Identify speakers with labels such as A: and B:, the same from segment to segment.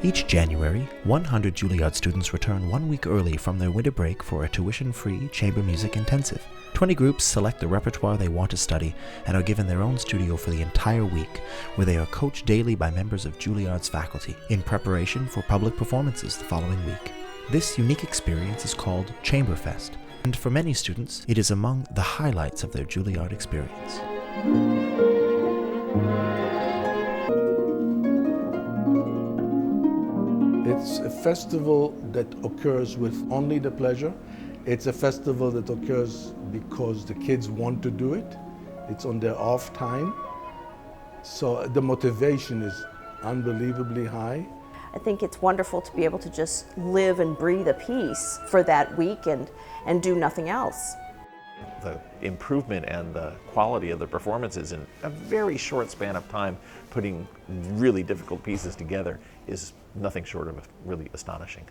A: Each January, 100 Juilliard students return 1 week early from their winter break for a tuition-free chamber music intensive. 20 groups select the repertoire they want to study and are given their own studio for the entire week, where they are coached daily by members of Juilliard's faculty in preparation for public performances the following week. This unique experience is called ChamberFest, and for many students, it is among the highlights of their Juilliard experience.
B: It's a festival that occurs with only the pleasure. It's a festival that occurs because the kids want to do it. It's on their off time. So the motivation is unbelievably high.
C: I think it's wonderful to be able to just live and breathe a piece for that week and do nothing else.
D: The improvement and the quality of the performances in a very short span of time, putting really difficult pieces together, is nothing short of really astonishing.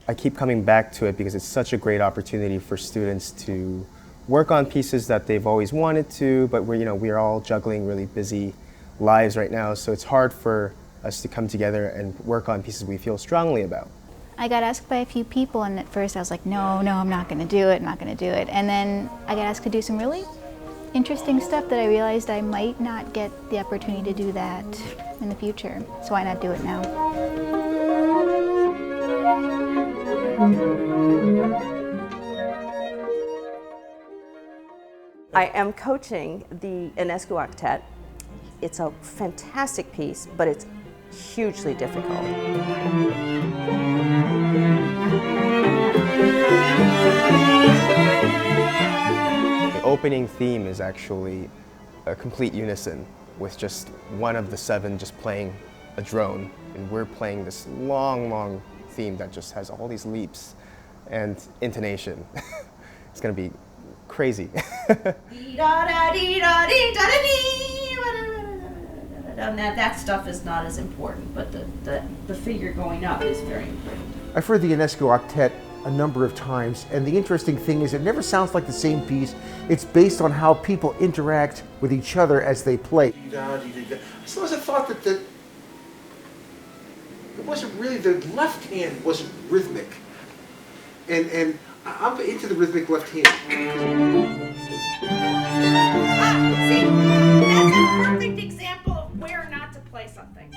E: I keep coming back to it because it's such a great opportunity for students to work on pieces that they've always wanted to, but we're all juggling really busy lives right now, so it's hard for us to come together and work on pieces we feel strongly about.
F: I got asked by a few people, and at first I was like, no, I'm not going to do it, And then I got asked to do some really interesting stuff that I realized I might not get the opportunity to do that in the future. So why not do it now?
C: I am coaching the Ionescu Octet. It's a fantastic piece, but it's hugely difficult.
E: The opening theme is actually a complete unison with just one of the 7 just playing a drone. And we're playing this long theme that just has all these leaps and intonation. It's going to be crazy.
G: That stuff is not as important, but the figure going up is very important.
H: I've heard the Ionescu Octet a number of times, and the interesting thing is it never sounds like the same piece. It's based on how people interact with each other as they play. Sometimes I thought that it wasn't really, the left hand wasn't rhythmic. And I'm into the rhythmic left hand.
G: See, that's a perfect example of where not to play something.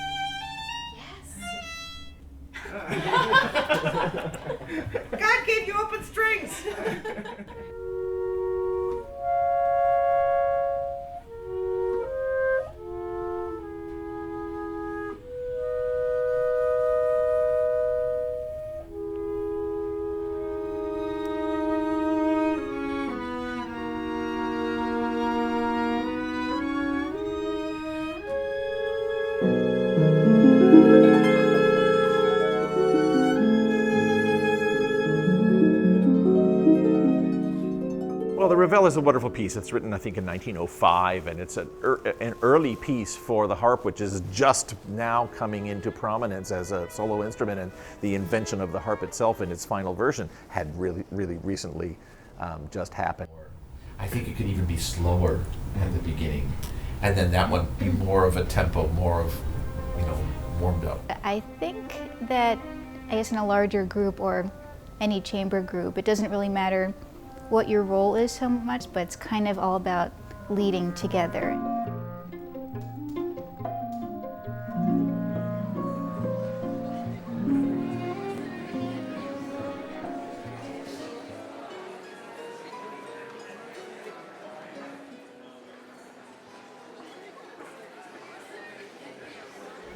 G: Yes. God gave you open strings.
D: Well, the Ravel is a wonderful piece. It's written, I think, in 1905, and it's an early piece for the harp, which is just now coming into prominence as a solo instrument, and the invention of the harp itself in its final version had really recently just happened.
I: I think it could even be slower at the beginning, and then that one be more of a tempo, more of, warmed up.
F: I think that, in a larger group or any chamber group, it doesn't really matter what your role is so much, but it's kind of all about leading together.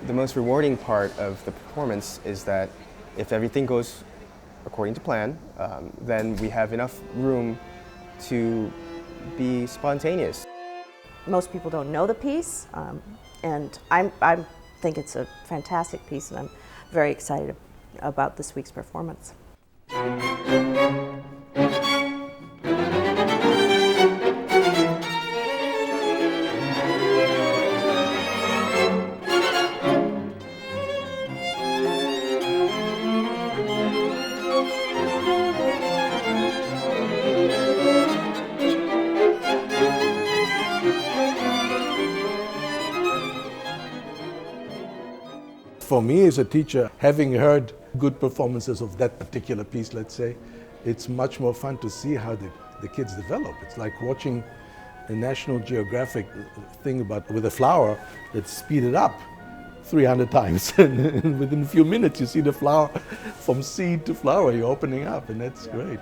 E: The most rewarding part of the performance is that if everything goes according to plan, then we have enough room to be spontaneous.
C: Most people don't know the piece, and I think it's a fantastic piece, and I'm very excited about this week's performance.
B: For me as a teacher, having heard good performances of that particular piece, let's say, it's much more fun to see how the kids develop. It's like watching a National Geographic thing about with a flower that's speeded up 300 times. And within a few minutes you see the flower from seed to flower, you're opening up, and that's great.